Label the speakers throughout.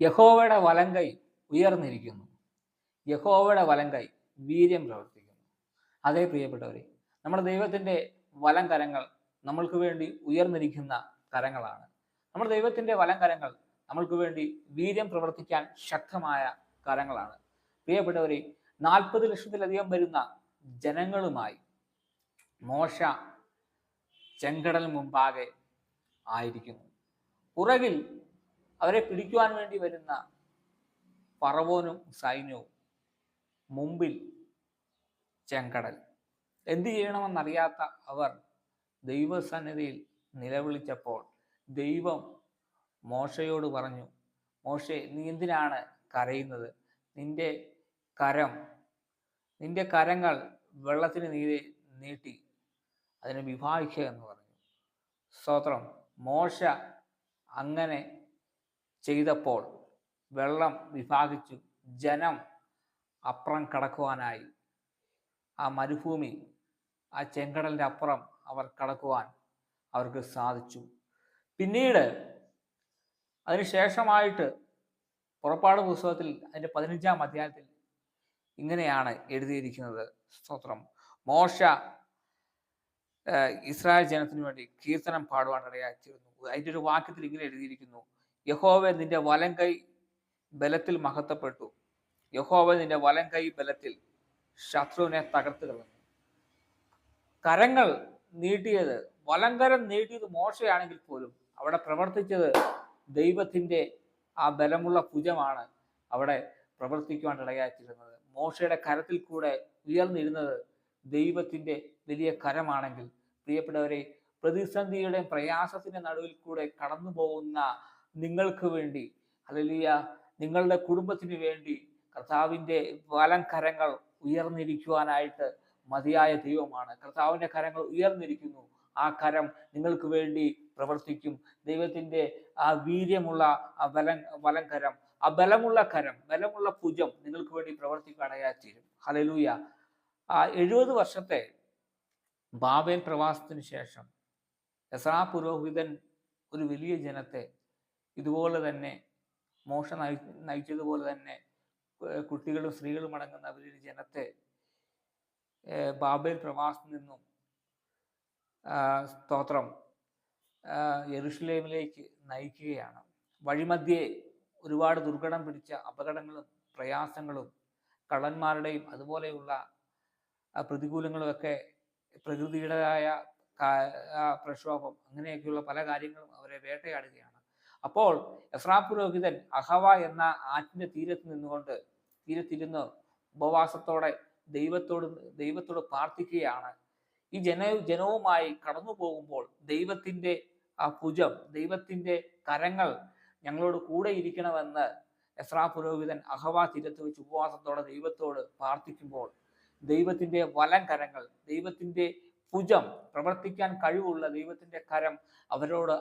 Speaker 1: യഹോവയുടെ വലങ്കൈ ഉയർന്നിരിക്കുന്നു. യഹോവയുടെ വലങ്കൈ വീര്യം പ്രവർത്തിക്കുന്നു. അതേ പ്രിയപ്പെട്ടവരെ, നമ്മുടെ ദൈവത്തിൻ്റെ വലം കരങ്ങൾ നമ്മൾക്ക് വേണ്ടി ഉയർന്നിരിക്കുന്ന കരങ്ങളാണ്. നമ്മുടെ ദൈവത്തിൻ്റെ വലം കരങ്ങൾ നമ്മൾക്ക് വേണ്ടി വീര്യം പ്രവർത്തിക്കാൻ ശക്തമായ കരങ്ങളാണ്. പ്രിയപ്പെട്ടവരെ, 40 ലക്ഷത്തിലധികം വരുന്ന ജനങ്ങളുമായി മോശ ചെങ്കടൽ മുമ്പാകെ ആയിരിക്കുന്നു. പുറകിൽ അവരെ പിടിക്കുവാൻ വേണ്ടി വരുന്ന ഫറവോനും സൈന്യവും, മുമ്പിൽ ചെങ്കടൽ. എന്തു ചെയ്യണമെന്നറിയാത്ത അവർ ദൈവസന്നിധിയിൽ നിലവിളിച്ചപ്പോൾ ദൈവം മോശയോട് പറഞ്ഞു, മോശെ, നീ എന്തിനാണ് കരയുന്നത്? നിന്റെ കരങ്ങൾ വെള്ളത്തിന് നീരെ നീട്ടി അതിനെ വിഭാഗിക്കുക എന്ന് പറഞ്ഞു. സ്തോത്രം. മോശ അങ്ങനെ ചെയ്തപ്പോൾ വെള്ളം വിഭാഗിച്ചു. ജനം അപ്പുറം കടക്കുവാനായി. ആ മരുഭൂമി, ആ ചെങ്കടലിൻ്റെ അപ്പുറം അവർ കടക്കുവാൻ അവർക്ക് സാധിച്ചു. പിന്നീട് അതിനുശേഷമായിട്ട് പുറപ്പാട് പുസ്തകത്തിൽ അതിൻ്റെ 15-ാം അധ്യായത്തിൽ ഇങ്ങനെയാണ് എഴുതിയിരിക്കുന്നത്. സ്തോത്രം. മോശ ഇസ്രായേൽ ജനത്തിന് വേണ്ടി കീർത്തനം പാടുവാൻ ഇടയായിത്തീർന്നു. അതിൻ്റെ ഒരു വാക്യത്തിൽ ഇങ്ങനെ എഴുതിയിരിക്കുന്നു, യഹോവേ നിന്റെ വലം കൈ ബലത്തിൽ മഹത്വപ്പെട്ടു. യഹോവേ നിന്റെ വലം കൈ ബലത്തിൽ ശത്രുവിനെ തകർത്ത് കളഞ്ഞു. കരങ്ങൾ നീട്ടിയത്, വലങ്കരം നീട്ടിയത് മോശയാണെങ്കിൽ പോലും അവിടെ പ്രവർത്തിച്ചത് ദൈവത്തിൻ്റെ ആ ബലമുള്ള ഭുജമാണ് അവിടെ പ്രവർത്തിക്കുവാൻ ഇടയായിത്തീരുന്നത്. മോശയുടെ കരത്തിൽ കൂടെ ഉയർന്നിരുന്നത് ദൈവത്തിൻ്റെ വലിയ കരമാണെങ്കിൽ, പ്രിയപ്പെട്ടവരെ, പ്രതിസന്ധിയുടെ പ്രയാസത്തിന്റെ നടുവിൽ കൂടെ കടന്നു പോകുന്ന നിങ്ങൾക്ക് വേണ്ടി, ഹല്ലേലൂയ, നിങ്ങളുടെ കുടുംബത്തിന് വേണ്ടി കർത്താവിൻ്റെ വലം കരങ്ങൾ ഉയർന്നിരിക്കുവാനായിട്ട് മതിയായ ദൈവമാണ്. കർത്താവിൻ്റെ കരങ്ങൾ ഉയർന്നിരിക്കുന്നു. ആ കരം നിങ്ങൾക്ക് വേണ്ടി പ്രവർത്തിക്കും. ദൈവത്തിൻ്റെ ആ വീര്യമുള്ള ആ വലം കരം, ആ ബലമുള്ള കരം, ബലമുള്ള ഭുജം നിങ്ങൾക്ക് വേണ്ടി പ്രവർത്തിക്കാനായിത്തീരും. ഹല്ലേലൂയ. 70 വർഷത്തെ ബാബേൽ പ്രവാസത്തിന് ശേഷം എസ്രാ പുരോഹിതൻ ഒരു വലിയ ജനത്തെ ഇതുപോലെ തന്നെ മോശ നയിച്ചതുപോലെ തന്നെ കുട്ടികളും സ്ത്രീകളും അടങ്ങുന്ന വലിയൊരു ജനത്തെ ബാബേൽ പ്രവാസത്തിൽ നിന്നും സ്തോത്രം യെരുശലേമിലേക്ക് നയിക്കുകയാണ്. വഴിമധ്യേ ഒരുപാട് ദുർഘടം പിടിച്ച അപകടങ്ങളും പ്രയാസങ്ങളും കള്ളന്മാരുടെയും അതുപോലെയുള്ള പ്രതികൂലങ്ങളുമൊക്കെ, പ്രകൃതിയുടേതായ പ്രക്ഷോഭം, അങ്ങനെയൊക്കെയുള്ള പല കാര്യങ്ങളും അവരെ വേട്ടയാടുകയാണ്. അപ്പോൾ എസ്രാ പുരോഹിതൻ അഹവ എന്ന ആറ്റിന്റെ തീരത്തിരുന്ന് ഉപവാസത്തോടെ ദൈവത്തോട് പ്രാർത്ഥിക്കുകയാണ്. ഈ ജനവുമായി കടന്നു പോകുമ്പോൾ ദൈവത്തിൻ്റെ ആ ഭുജം, ദൈവത്തിൻ്റെ കരങ്ങൾ ഞങ്ങളോട് കൂടെ ഇരിക്കണമെന്ന് എസ്രാ പുരോഹിതൻ അഹവ തീരത്ത് വെച്ച് ഉപവാസത്തോടെ ദൈവത്തോട് പ്രാർത്ഥിക്കുമ്പോൾ ദൈവത്തിൻ്റെ വലം കരങ്ങൾ, ദൈവത്തിൻ്റെ ഭുജം, പ്രവർത്തിക്കാൻ കഴിവുള്ള ദൈവത്തിൻ്റെ കരം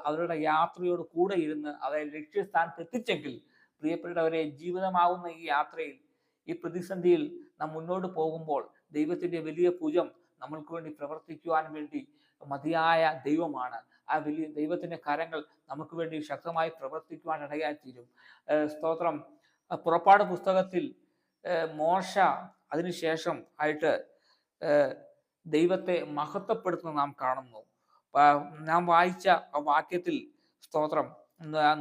Speaker 1: അവരുടെ യാത്രയോട് കൂടെ ഇരുന്ന് അവരെ ലക്ഷ്യസ്ഥാനത്ത് എത്തിച്ചെങ്കിൽ, പ്രിയപ്പെട്ടവരെ, ജീവിതമാവുന്ന ഈ യാത്രയിൽ, ഈ പ്രതിസന്ധിയിൽ നാം മുന്നോട്ട് പോകുമ്പോൾ ദൈവത്തിൻ്റെ വലിയ ഭുജം നമ്മൾക്ക് വേണ്ടി പ്രവർത്തിക്കുവാൻ വേണ്ടി മതിയായ ദൈവമാണ്. ആ വലിയ ദൈവത്തിൻ്റെ കരങ്ങൾ നമുക്ക് വേണ്ടി ശക്തമായി പ്രവർത്തിക്കുവാൻ ഇടയായിത്തീരും. സ്തോത്രം. പുറപ്പാട് പുസ്തകത്തിൽ മോശ അതിനുശേഷം ആയിട്ട് ദൈവത്തെ മഹത്വപ്പെടുത്തുന്ന നാം കാണുന്നു. നാം വായിച്ച വാക്യത്തിൽ, സ്തോത്രം,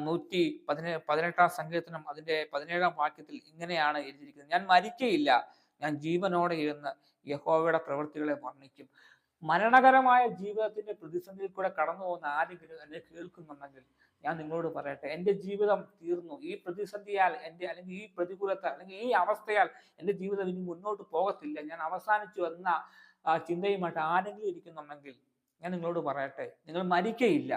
Speaker 1: 118-ാം സങ്കീർത്തനം അതിൻ്റെ 17-ാം വാക്യത്തിൽ ഇങ്ങനെയാണ് എഴുതിയിരിക്കുന്നത്, ഞാൻ മരിക്കയില്ല, ഞാൻ ജീവനോടെ ഇരുന്ന് യഹോവയുടെ പ്രവൃത്തികളെ വർണ്ണിക്കും. മരണകരമായ ജീവിതത്തിന്റെ പ്രതിസന്ധിയിൽ കൂടെ കടന്നു പോകുന്ന ആരെങ്കിലും എന്നെ കേൾക്കുന്നുണ്ടെങ്കിൽ ഞാൻ നിങ്ങളോട് പറയട്ടെ, എൻ്റെ ജീവിതം തീർന്നു, ഈ പ്രതിസന്ധിയാൽ അല്ലെങ്കിൽ ഈ പ്രതികൂലത്താൽ അല്ലെങ്കിൽ ഈ അവസ്ഥയാൽ എൻ്റെ ജീവിതം ഇനി മുന്നോട്ട് പോകത്തില്ല, ഞാൻ അവസാനിച്ചു എന്ന ചിന്തയുമായിട്ട് ആരെങ്കിലും ഇരിക്കുന്നുണ്ടെങ്കിൽ ഞാൻ നിങ്ങളോട് പറയട്ടെ, നിങ്ങൾ മരിക്കയില്ല.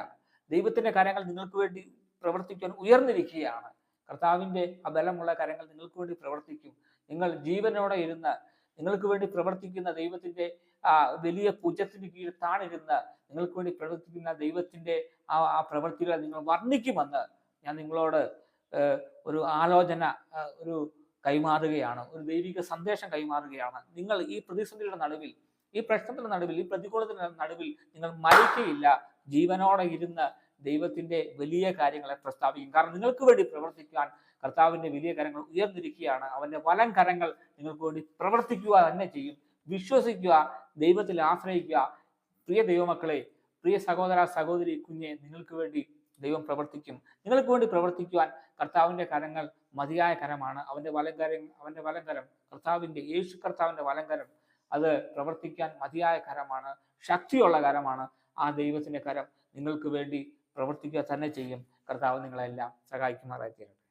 Speaker 1: ദൈവത്തിന്റെ കരങ്ങൾ നിങ്ങൾക്ക് വേണ്ടി പ്രവർത്തിക്കാൻ ഉയർന്നിരിക്കുകയാണ്. കർത്താവിൻ്റെ ആ ബലമുള്ള കരങ്ങൾ നിങ്ങൾക്ക് വേണ്ടി പ്രവർത്തിക്കും. നിങ്ങൾ ജീവനോടെ ഇരുന്ന് നിങ്ങൾക്ക് വേണ്ടി പ്രവർത്തിക്കുന്ന ദൈവത്തിന്റെ വലിയ ഭുജത്തിന് കീഴിൽ താണിരുന്ന് നിങ്ങൾക്ക് വേണ്ടി പ്രവർത്തിക്കുന്ന ദൈവത്തിന്റെ ആ പ്രവൃത്തികളെ നിങ്ങൾ വർണ്ണിക്കുമെന്ന് ഞാൻ നിങ്ങളോട് ഒരു ആലോചന കൈമാറുകയാണ്, ഒരു ദൈവിക സന്ദേശം കൈമാറുകയാണ്. നിങ്ങൾ ഈ പ്രതിസന്ധിയുടെ നടുവിൽ, ഈ പ്രശ്നത്തിന്റെ നടുവിൽ, ഈ പ്രതികൂലത്തിന്റെ നടുവിൽ നിങ്ങൾ മരിക്കയില്ല. ജീവനോടെ ഇരുന്ന് ദൈവത്തിന്റെ വലിയ കാര്യങ്ങളെ പ്രസ്താവിക്കും. കാരണം നിങ്ങൾക്ക് വേണ്ടി പ്രവർത്തിക്കാൻ കർത്താവിന്റെ വലിയ കരങ്ങൾ ഉയർന്നിരിക്കുകയാണ്. അവന്റെ വലം കരങ്ങൾ നിങ്ങൾക്ക് വേണ്ടി പ്രവർത്തിക്കുക തന്നെ ചെയ്യും. വിശ്വസിക്കുക, ദൈവത്തിൽ ആശ്രയിക്കുക. പ്രിയ ദൈവമക്കളെ, പ്രിയ സഹോദര സഹോദരി കുഞ്ഞെ, നിങ്ങൾക്ക് വേണ്ടി ദൈവം പ്രവർത്തിക്കും. നിങ്ങൾക്ക് വേണ്ടി പ്രവർത്തിക്കുവാൻ കർത്താവിന്റെ കരങ്ങൾ മതിയായ കരമാണ്. അവന്റെ വലങ്കരം കർത്താവിന്റെ യേശു കർത്താവിന്റെ വലങ്കരം അത് പ്രവർത്തിക്കാൻ മതിയായ കരമാണ്, ശക്തിയുള്ള കരമാണ്. ആ ദൈവത്തിന്റെ കരം നിങ്ങൾക്ക് വേണ്ടി പ്രവർത്തിക്കുക തന്നെ ചെയ്യും. കർത്താവ് നിങ്ങളെല്ലാം സഹായിക്കുമാറായി തീരട്ടെ.